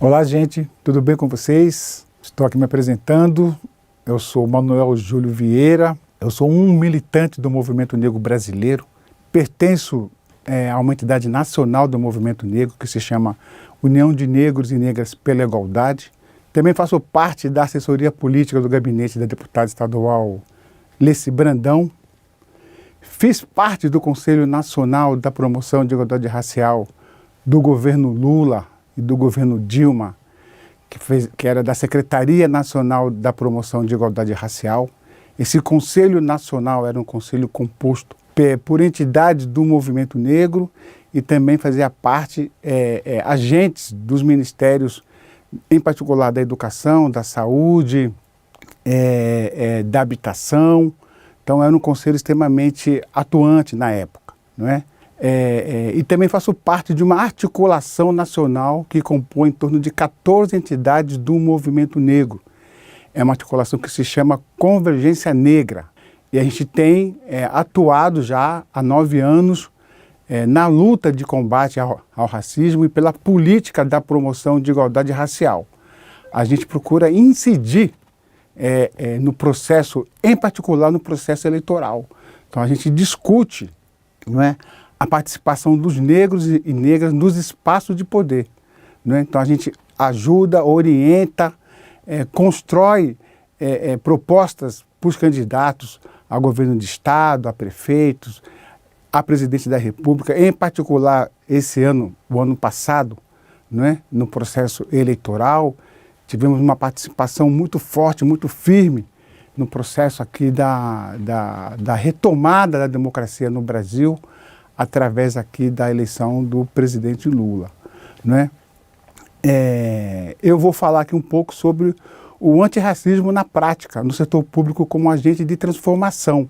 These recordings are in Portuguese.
Olá, gente, tudo bem com vocês? Estou aqui me apresentando. Eu sou Manuel Júlio Vieira, eu sou um militante do movimento negro brasileiro, pertenço a uma entidade nacional do movimento negro que se chama União de Negros e Negras pela Igualdade. Também faço parte da assessoria política do gabinete da deputada estadual Leci Brandão. Fiz parte do Conselho Nacional da Promoção de Igualdade Racial do governo Lula e do governo Dilma, que era da Secretaria Nacional da Promoção de Igualdade Racial. Esse Conselho Nacional era um conselho composto por entidades do movimento negro e também fazia parte agentes dos ministérios, em particular da educação, da saúde, da habitação. Então era um conselho extremamente atuante na época, não é? E também faço parte de uma articulação nacional que compõe em torno de 14 entidades do movimento negro. É uma articulação que se chama Convergência Negra. E a gente tem atuado já há 9 anos na luta de combate ao racismo e pela política da promoção de igualdade racial. A gente procura incidir no processo, em particular no processo eleitoral. Então a gente discute, não é, a participação dos negros e negras nos espaços de poder, não é? Então a gente ajuda, orienta, constrói propostas para os candidatos a governo de estado, a prefeitos, a presidente da República, em particular esse ano, o ano passado, não é? No processo eleitoral, tivemos uma participação muito forte, muito firme no processo aqui da retomada da democracia no Brasil, através aqui da eleição do presidente Lula, não é? Eu vou falar aqui um pouco sobre o antirracismo na prática, no setor público como agente de transformação,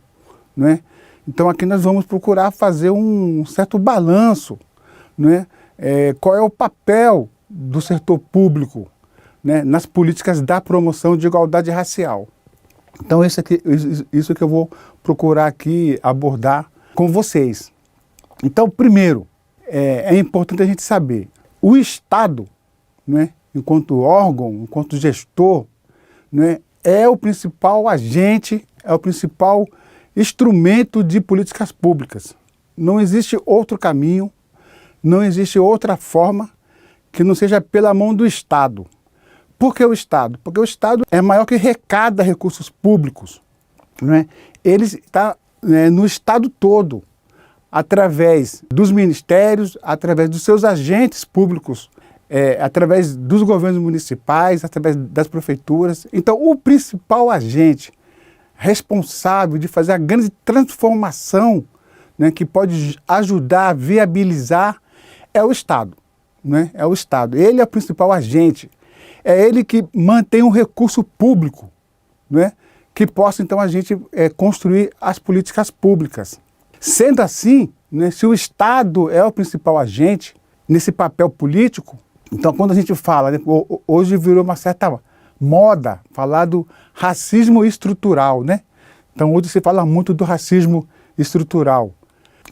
não é? Então aqui nós vamos procurar fazer um certo balanço, não é? Qual é o papel do setor público, né, nas políticas da promoção de igualdade racial. Então isso que eu vou procurar aqui abordar com vocês. Então, primeiro, é importante a gente saber, o Estado, né, enquanto órgão, enquanto gestor, né, é o principal agente, é o principal instrumento de políticas públicas. Não existe outro caminho, não existe outra forma que não seja pela mão do Estado. Por que o Estado? Porque o Estado é maior que arrecada recursos públicos, né? Ele está no Estado todo, através dos ministérios, através dos seus agentes públicos, através dos governos municipais, através das prefeituras. Então, o principal agente responsável de fazer a grande transformação, né, que pode ajudar a viabilizar, é o Estado, né? É o Estado. Ele é o principal agente. É ele que mantém um recurso público, né, que possa, então, a gente construir as políticas públicas. Sendo assim, né, se o Estado é o principal agente nesse papel político, então quando a gente fala, né, hoje virou uma certa moda falar do racismo estrutural, né? Então hoje se fala muito do racismo estrutural.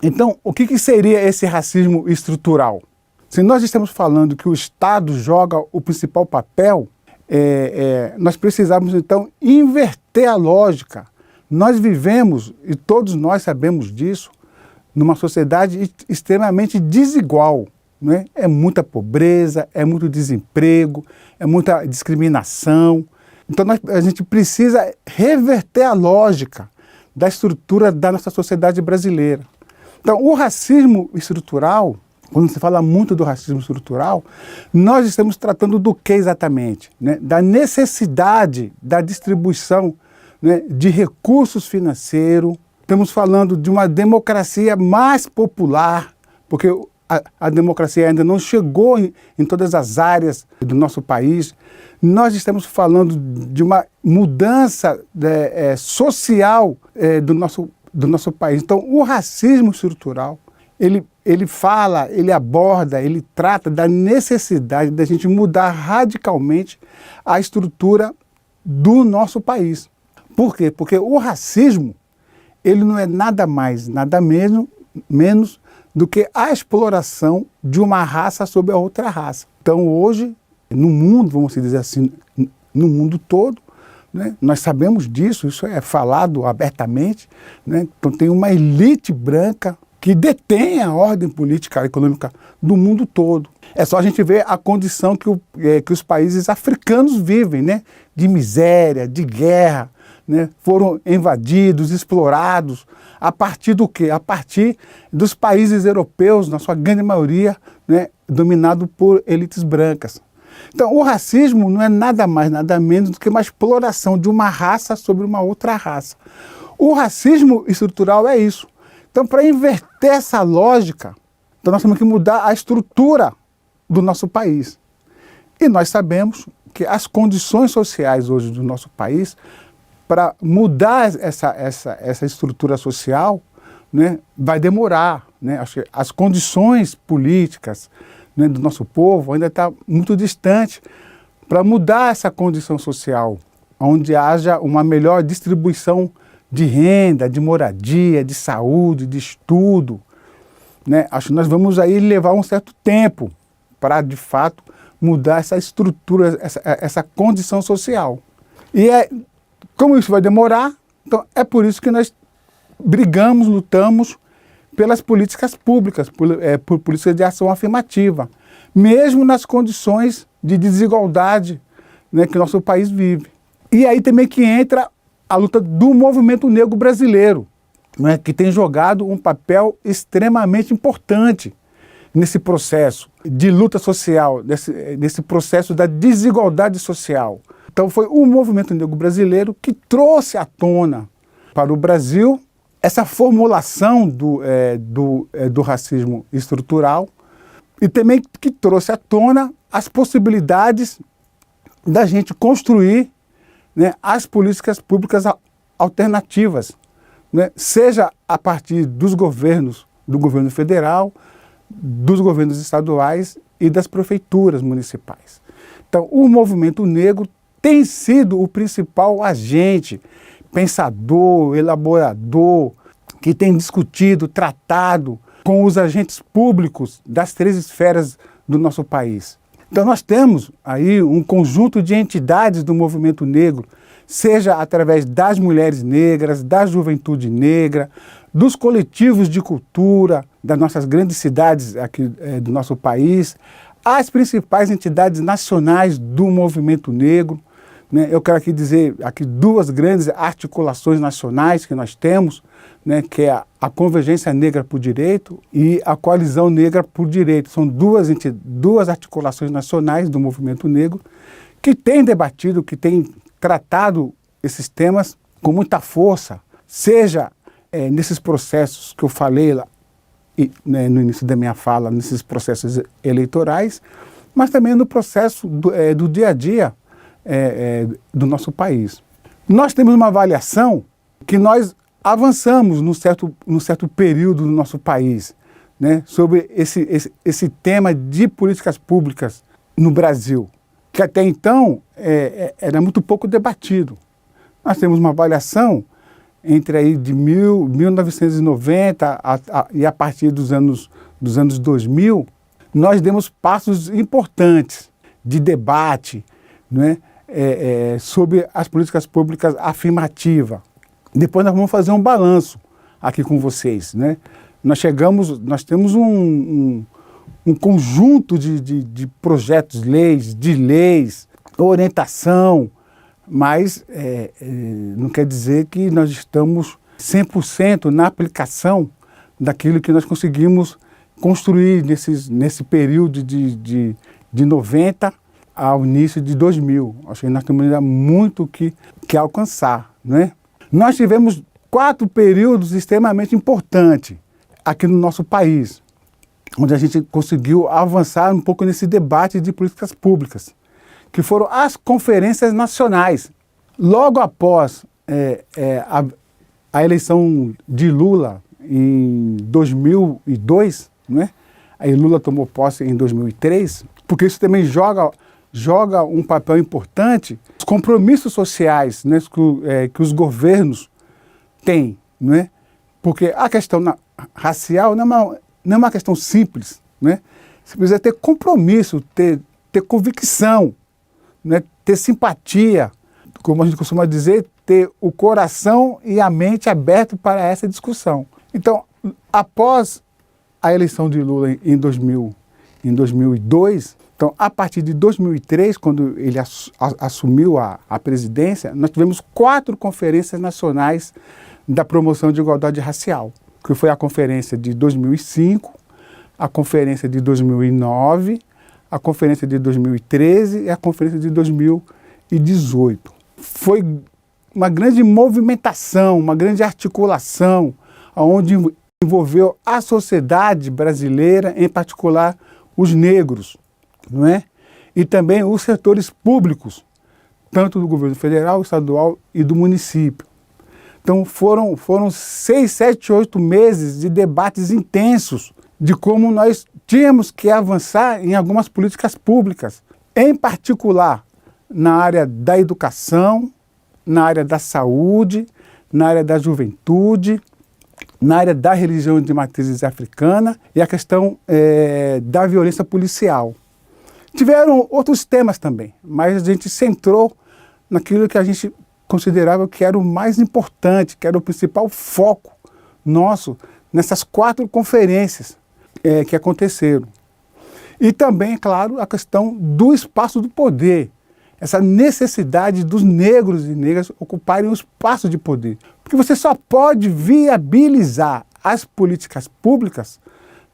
Então o que seria esse racismo estrutural? Se nós estamos falando que o Estado joga o principal papel, nós precisamos então inverter a lógica. Nós vivemos, e todos nós sabemos disso, numa sociedade extremamente desigual, né? É muita pobreza, é muito desemprego, é muita discriminação. Então a gente precisa reverter a lógica da estrutura da nossa sociedade brasileira. Então o racismo estrutural, quando se fala muito do racismo estrutural, nós estamos tratando do que exatamente? Né? Da necessidade da distribuição, né, de recursos financeiros. Estamos falando de uma democracia mais popular, porque a democracia ainda não chegou em todas as áreas do nosso país. Nós estamos falando de uma mudança social do nosso país. Então, o racismo estrutural, ele fala, ele aborda, ele trata da necessidade da gente mudar radicalmente a estrutura do nosso país. Por quê? Porque o racismo, ele não é nada mais, nada menos do que a exploração de uma raça sobre a outra raça. Então hoje no mundo, vamos dizer assim, no mundo todo, né? Nós sabemos disso, isso é falado abertamente, né? Então tem uma elite branca que detém a ordem política e econômica do mundo todo. É só a gente ver a condição que os países africanos vivem, né? De miséria, de guerra, né? Foram invadidos, explorados, a partir do quê? A partir dos países europeus, na sua grande maioria, né? Dominado por elites brancas. Então, o racismo não é nada mais, nada menos do que uma exploração de uma raça sobre uma outra raça. O racismo estrutural é isso. Então, para inverter essa lógica, então nós temos que mudar a estrutura do nosso país. E nós sabemos que as condições sociais hoje do nosso país, para mudar essa estrutura social, né, vai demorar. Né? Acho que as condições políticas, né, do nosso povo ainda está muito distante para mudar essa condição social, onde haja uma melhor distribuição de renda, de moradia, de saúde, de estudo. Né? Acho que nós vamos aí levar um certo tempo para, de fato, mudar essa estrutura, essa condição social. E como isso vai demorar, então é por isso que nós brigamos, lutamos pelas políticas públicas, por políticas de ação afirmativa, mesmo nas condições de desigualdade, né, que o nosso país vive. E aí também que entra a luta do movimento negro brasileiro, né, que tem jogado um papel extremamente importante nesse processo de luta social, nesse processo da desigualdade social. Então foi o movimento negro brasileiro que trouxe à tona para o Brasil essa formulação do racismo estrutural e também que trouxe à tona as possibilidades da gente construir, né, as políticas públicas alternativas, né, seja a partir dos governos, do governo federal, dos governos estaduais e das prefeituras municipais. Então, o movimento negro tem sido o principal agente, pensador, elaborador, que tem discutido, tratado com os agentes públicos das 3 esferas do nosso país. Então nós temos aí um conjunto de entidades do movimento negro, seja através das mulheres negras, da juventude negra, dos coletivos de cultura das nossas grandes cidades aqui do nosso país, as principais entidades nacionais do movimento negro. Né? Eu quero aqui dizer aqui 2 grandes articulações nacionais que nós temos, né, que é a Convergência Negra por Direito e a Coalizão Negra por Direito. São 2 articulações nacionais do movimento negro que têm debatido, que têm tratado esses temas com muita força, seja nesses processos que eu falei lá, no início da minha fala, nesses processos eleitorais, mas também no processo do dia a dia do nosso país. Nós temos uma avaliação que nós avançamos num certo período do nosso país, né, sobre esse tema de políticas públicas no Brasil, que até então era muito pouco debatido. Nós temos uma avaliação entre aí de 1990 e a partir dos anos 2000, nós demos passos importantes de debate, né, sobre as políticas públicas afirmativas. Depois nós vamos fazer um balanço aqui com vocês, né? Nós temos um conjunto de projetos, de leis, orientação, mas não quer dizer que nós estamos 100% na aplicação daquilo que nós conseguimos construir nesse período de 90 ao início de 2000. Acho que nós temos ainda muito que alcançar, né? Nós tivemos 4 períodos extremamente importantes aqui no nosso país, onde a gente conseguiu avançar um pouco nesse debate de políticas públicas, que foram as conferências nacionais. Logo após a eleição de Lula em 2002, né? Aí Lula tomou posse em 2003, porque isso também joga um papel importante, os compromissos sociais, né, que os governos têm, né? Porque a questão racial não é uma questão simples, né? Você precisa ter compromisso, ter ter convicção, né, ter simpatia, como a gente costuma dizer, ter o coração e a mente aberto para essa discussão. Então, após a eleição de Lula em 2002, então, a partir de 2003, quando ele assumiu a presidência, nós tivemos 4 conferências nacionais da promoção de igualdade racial, que foi a conferência de 2005, a conferência de 2009, a conferência de 2013 e a conferência de 2018. Foi uma grande movimentação, uma grande articulação, onde envolveu a sociedade brasileira, em particular os negros, não é? E também os setores públicos, tanto do governo federal, estadual e do município. Então foram 6, 7, 8 meses de debates intensos de como nós tínhamos que avançar em algumas políticas públicas, em particular na área da educação, na área da saúde, na área da juventude, na área da religião de matrizes africana e a questão da violência policial. Tiveram outros temas também, mas a gente centrou naquilo que a gente considerava que era o mais importante, que era o principal foco nosso nessas 4 conferências que aconteceram. E também, é claro, a questão do espaço do poder, essa necessidade dos negros e negras ocuparem o espaço de poder. Porque você só pode viabilizar as políticas públicas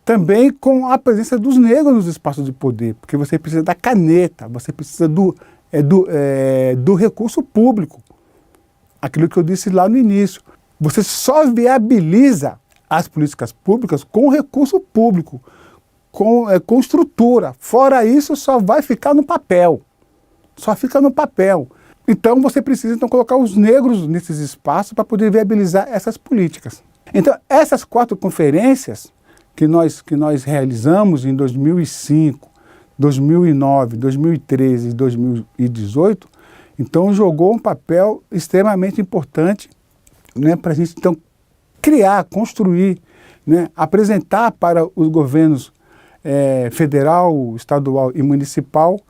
também com a presença dos negros nos espaços de poder, porque você precisa da caneta, você precisa do recurso público. Aquilo que eu disse lá no início. Você só viabiliza as políticas públicas com recurso público, com estrutura. Fora isso, só vai ficar no papel. Só fica no papel. Então você precisa colocar os negros nesses espaços para poder viabilizar essas políticas. Então essas 4 conferências que nós realizamos em 2005, 2009, 2013 e 2018, então jogou um papel extremamente importante, né, para a gente então criar, construir, né, apresentar para os governos federal, estadual e municipal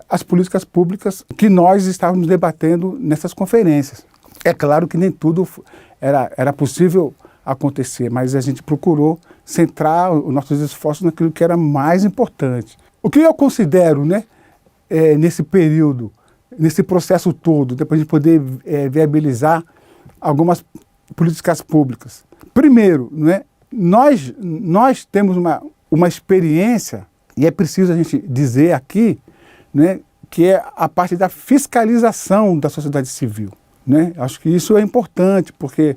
as políticas públicas que nós estávamos debatendo nessas conferências. É claro que nem tudo era possível acontecer, mas a gente procurou centrar os nossos esforços naquilo que era mais importante. O que eu considero, né, nesse período, nesse processo todo, depois de poder viabilizar algumas políticas públicas. Primeiro, né, nós temos uma experiência, e é preciso a gente dizer aqui, né, que é a parte da fiscalização da sociedade civil, né? Acho que isso é importante, porque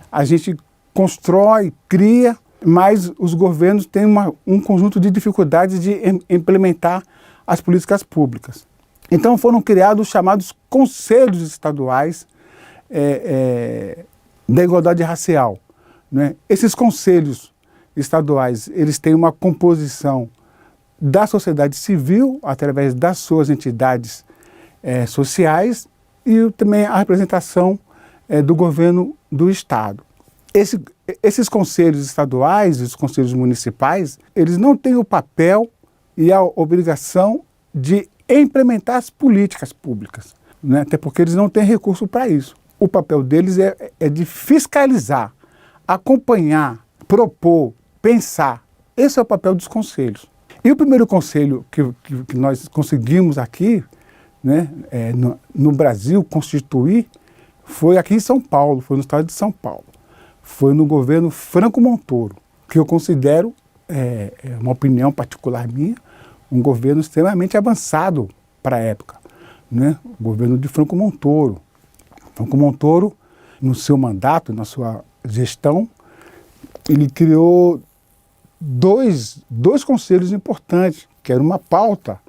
a gente constrói, cria, mas os governos têm um conjunto de dificuldades de implementar as políticas públicas. Então foram criados os chamados conselhos estaduais da igualdade racial, né? Esses conselhos estaduais, eles têm uma composição da sociedade civil, através das suas entidades sociais, e também a representação do governo do Estado. Esses conselhos estaduais, os conselhos municipais, eles não têm o papel e a obrigação de implementar as políticas públicas, né? Até porque eles não têm recurso para isso. O papel deles é de fiscalizar, acompanhar, propor, pensar. Esse é o papel dos conselhos. E o primeiro conselho que nós conseguimos aqui, né, no Brasil, constituir, foi aqui em São Paulo, foi no estado de São Paulo. Foi no governo Franco Montoro, que eu considero, uma opinião particular minha, um governo extremamente avançado para a época, né? O governo de Franco Montoro. Franco Montoro, no seu mandato, na sua gestão, ele criou dois conselhos importantes, que era uma pauta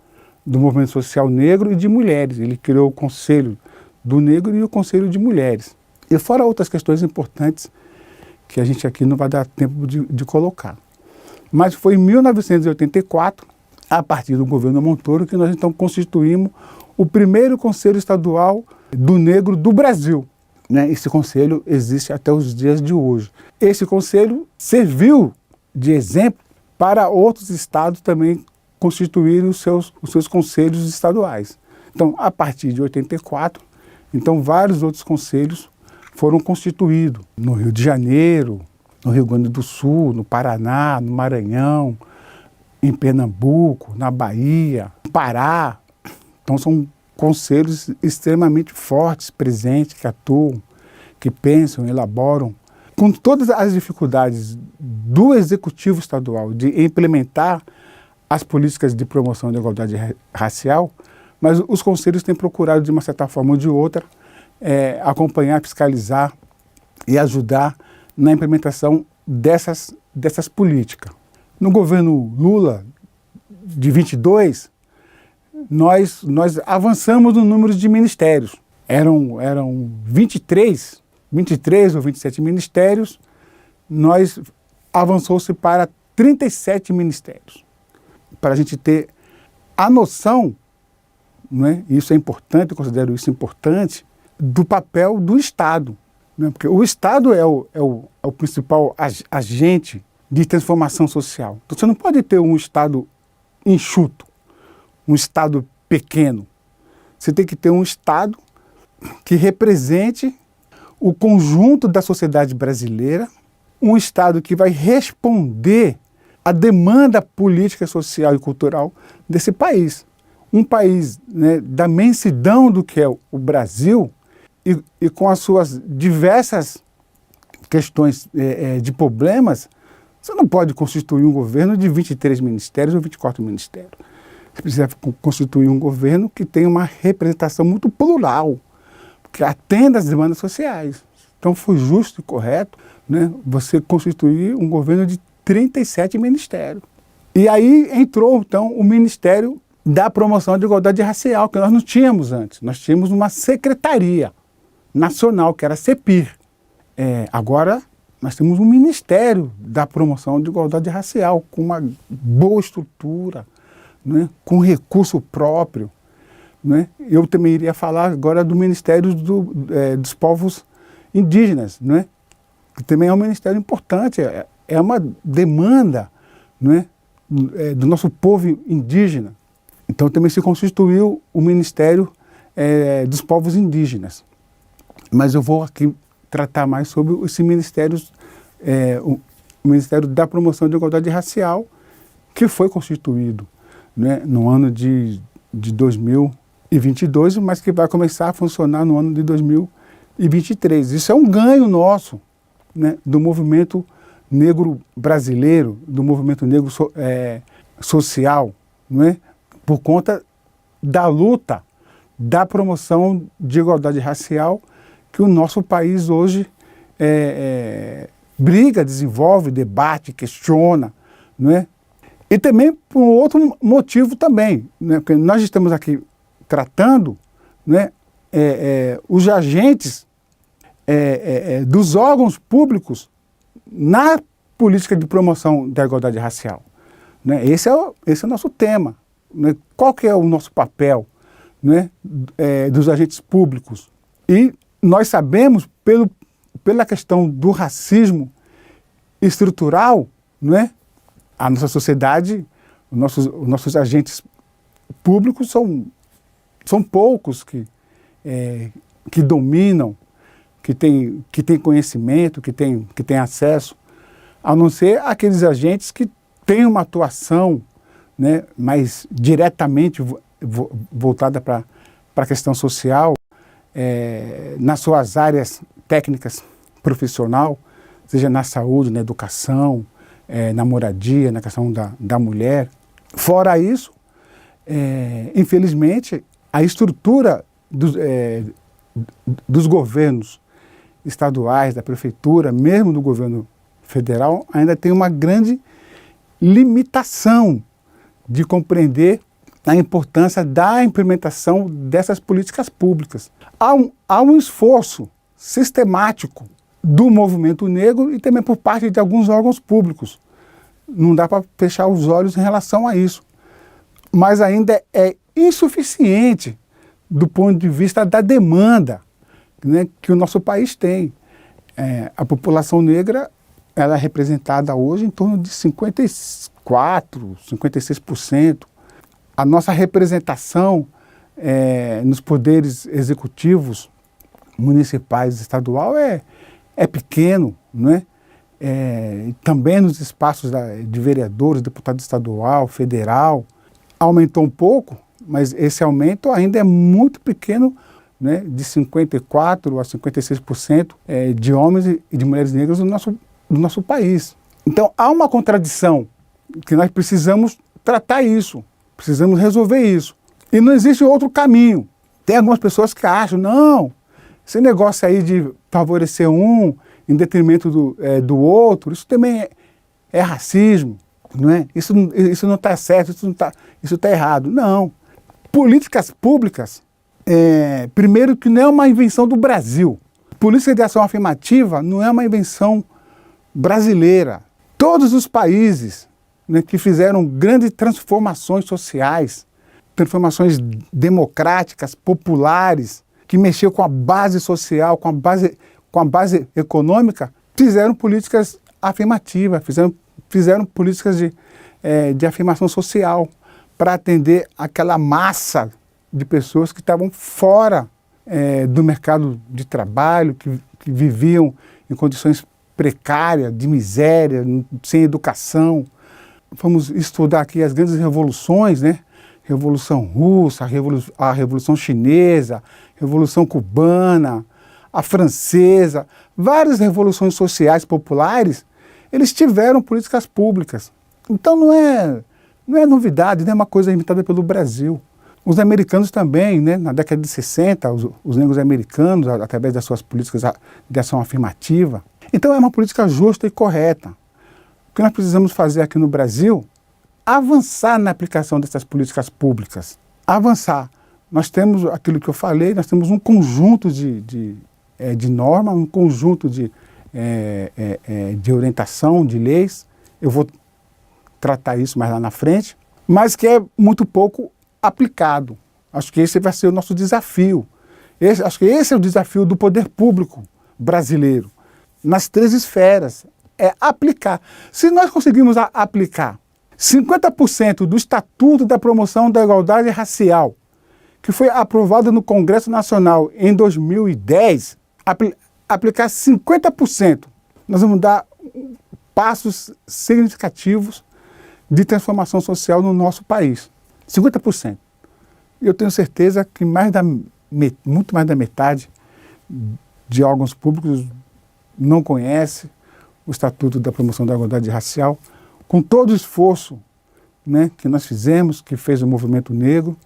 do movimento social negro e de mulheres. Ele criou o Conselho do Negro e o Conselho de Mulheres. E fora outras questões importantes que a gente aqui não vai dar tempo de colocar. Mas foi em 1984, a partir do governo Montoro, que nós então constituímos o primeiro Conselho Estadual do Negro do Brasil, né? Esse conselho existe até os dias de hoje. Esse conselho serviu de exemplo para outros estados também constituir os seus conselhos estaduais. Então, a partir de 84, então, vários outros conselhos foram constituídos no Rio de Janeiro, no Rio Grande do Sul, no Paraná, no Maranhão, em Pernambuco, na Bahia, no Pará. Então, são conselhos extremamente fortes, presentes, que atuam, que pensam, elaboram, com todas as dificuldades do Executivo Estadual de implementar as políticas de promoção da igualdade racial, mas os conselhos têm procurado, de uma certa forma ou de outra, acompanhar, fiscalizar e ajudar na implementação dessas políticas. No governo Lula, de 22, nós avançamos no número de ministérios. Eram 23 ou 27 ministérios, nós avançou-se para 37 ministérios. Para a gente ter a noção, né, isso é importante, eu considero isso importante, do papel do Estado. Né, porque o Estado é o principal agente de transformação social. Então você não pode ter um Estado enxuto, um Estado pequeno. Você tem que ter um Estado que represente o conjunto da sociedade brasileira, um Estado que vai responder à demanda política, social e cultural desse país. Um país, né, da imensidão do que é o Brasil e com as suas diversas questões de problemas, você não pode constituir um governo de 23 ministérios ou 24 ministérios. Você precisa constituir um governo que tenha uma representação muito plural, que atenda às demandas sociais. Então foi justo e correto, né, você constituir um governo de 37 ministérios. E aí entrou, então, o Ministério da Promoção da Igualdade Racial, que nós não tínhamos antes. Nós tínhamos uma secretaria nacional, que era a CEPIR. Agora, nós temos um Ministério da Promoção de Igualdade Racial, com uma boa estrutura, né, com recurso próprio. Né? Eu também iria falar agora do Ministério dos Povos Indígenas, né? Que também é um ministério importante, é uma demanda, né, do nosso povo indígena. Então também se constituiu o Ministério dos Povos Indígenas. Mas eu vou aqui tratar mais sobre esse ministérios, o Ministério da Promoção de Igualdade Racial, que foi constituído, né, no ano de 2022, mas que vai começar a funcionar no ano de 2023. Isso é um ganho nosso, né, do movimento negro brasileiro, do movimento negro social, né, por conta da luta, da promoção de igualdade racial que o nosso país hoje briga, desenvolve, debate, questiona, né? E também por um outro motivo também, né? Porque nós estamos aqui tratando, né, os agentes dos órgãos públicos na política de promoção da igualdade racial. Né? Esse é o nosso tema. Né? Qual que é o nosso papel, né, dos agentes públicos? E nós sabemos, pela questão do racismo estrutural, né, a nossa sociedade, os nossos agentes públicos são poucos que dominam, que têm conhecimento, que têm acesso, a não ser aqueles agentes que têm uma atuação, né, mais diretamente voltada para a questão social, nas suas áreas técnicas profissional, seja na saúde, na educação, na moradia, na questão da mulher. Fora isso, infelizmente, a estrutura dos governos estaduais, da prefeitura, mesmo do governo federal, ainda tem uma grande limitação de compreender a importância da implementação dessas políticas públicas. Há um esforço sistemático do movimento negro e também por parte de alguns órgãos públicos. Não dá para fechar os olhos em relação a isso. Mas ainda é insuficiente do ponto de vista da demanda, né, que o nosso país tem. A população negra ela é representada hoje em torno de 54% 56%. A nossa representação nos poderes executivos municipais e estadual é pequeno, não é? Também nos espaços de vereadores, deputado estadual, federal, aumentou um pouco, mas esse aumento ainda é muito pequeno, né, de 54% a 56% de homens e de mulheres negras no nosso país. Então há uma contradição que nós precisamos tratar isso, precisamos resolver isso. E não existe outro caminho. Tem algumas pessoas que acham, não, esse negócio aí de favorecer um em detrimento do outro, isso também é racismo, não é? Isso não está certo, isso está errado. Não. Políticas públicas, primeiro que não é uma invenção do Brasil. Política de ação afirmativa não é uma invenção brasileira. Todos os países, né, que fizeram grandes transformações sociais, transformações democráticas, populares, que mexeu com a base social, com a base econômica, fizeram políticas afirmativas, fizeram políticas de afirmação social para atender aquela massa de pessoas que estavam fora do mercado de trabalho, que viviam em condições precárias, de miséria, sem educação. Vamos estudar aqui as grandes revoluções, né? Revolução Russa, a Revolução Chinesa, Revolução Cubana, a Francesa, várias revoluções sociais populares, eles tiveram políticas públicas. Então não é novidade, não é uma coisa inventada pelo Brasil. Os americanos também, né, na década de 60, os negros americanos, através das suas políticas de ação afirmativa. Então é uma política justa e correta. O que nós precisamos fazer aqui no Brasil, avançar na aplicação dessas políticas públicas. Avançar. Nós temos aquilo que eu falei, nós temos um conjunto de normas, um conjunto de orientação, de leis. Eu vou tratar isso mais lá na frente, mas que é muito pouco aplicado. Acho que esse vai ser o nosso desafio. Acho que esse é o desafio do poder público brasileiro, nas 3 esferas, é aplicar. Se nós conseguimos aplicar 50% do Estatuto da Promoção da Igualdade Racial, que foi aprovado no Congresso Nacional em 2010, aplicar 50%, nós vamos dar passos significativos de transformação social no nosso país. 50%. Eu tenho certeza que muito mais da metade de órgãos públicos não conhece o Estatuto da Promoção da Igualdade Racial, com todo o esforço, né, que nós fizemos, que fez o movimento negro,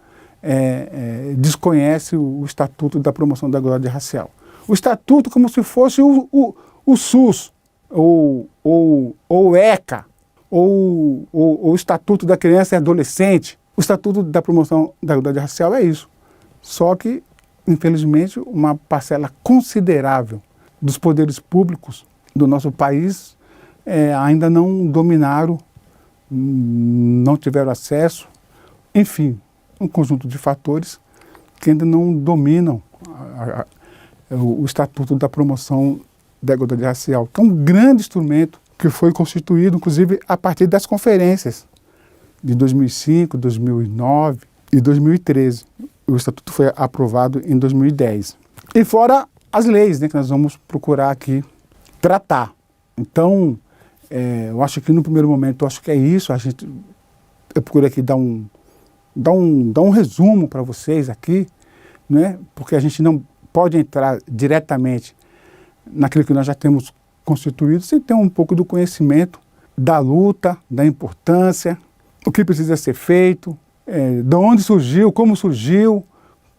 desconhece o Estatuto da Promoção da Igualdade Racial. O Estatuto como se fosse o SUS, ou o ECA, ou o Estatuto da Criança e Adolescente. O Estatuto da Promoção da Igualdade Racial é isso. Só que, infelizmente, uma parcela considerável dos poderes públicos do nosso país ainda não dominaram, não tiveram acesso, enfim, um conjunto de fatores que ainda não dominam o Estatuto da Promoção da Igualdade Racial, que é um grande instrumento que foi constituído, inclusive, a partir das conferências de 2005, 2009 e 2013. O Estatuto foi aprovado em 2010. E fora as leis, né, que nós vamos procurar aqui tratar. Então, eu acho que no primeiro momento, eu acho que é isso. Eu procurei aqui dar um resumo para vocês aqui, né, porque a gente não pode entrar diretamente naquilo que nós já temos constituído sem ter um pouco do conhecimento da luta, da importância, o que precisa ser feito, de onde surgiu, como surgiu,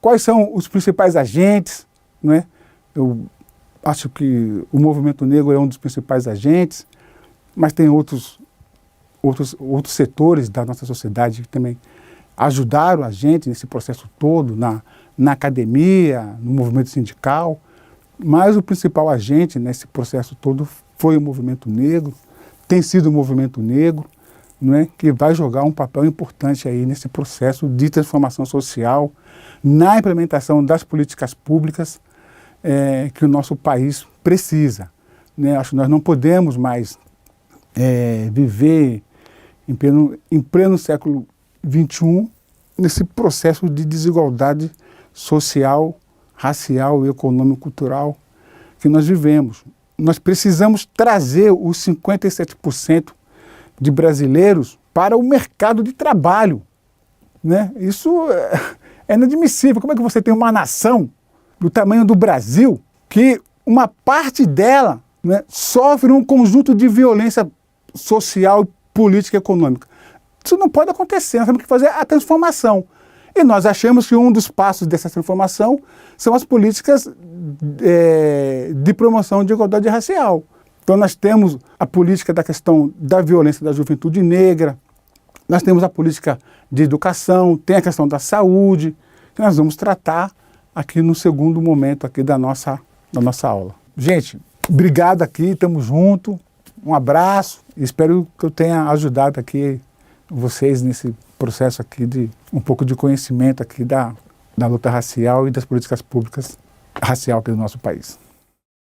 quais são os principais agentes, né? Eu acho que o movimento negro é um dos principais agentes, mas tem outros setores da nossa sociedade que também ajudaram a gente nesse processo todo, na academia, no movimento sindical, mas o principal agente nesse processo todo foi o movimento negro, tem sido o movimento negro, não é, que vai jogar um papel importante aí nesse processo de transformação social, na implementação das políticas públicas que o nosso país precisa, né? Acho que nós não podemos mais viver em pleno século XXI, nesse processo de desigualdade social, racial, econômico-cultural que nós vivemos. Nós precisamos trazer os 57% de brasileiros para o mercado de trabalho, né? Isso é inadmissível. Como é que você tem uma nação do tamanho do Brasil que uma parte dela, né, sofre um conjunto de violência social, política e econômica? Isso não pode acontecer, nós temos que fazer a transformação. E nós achamos que um dos passos dessa transformação são as políticas de promoção de igualdade racial. Então nós temos a política da questão da violência da juventude negra, nós temos a política de educação, tem a questão da saúde, que nós vamos tratar aqui no segundo momento aqui da nossa aula. Gente, obrigado aqui, estamos juntos, um abraço, espero que eu tenha ajudado aqui vocês nesse processo aqui de um pouco de conhecimento aqui da luta racial e das políticas públicas racial aqui do nosso país.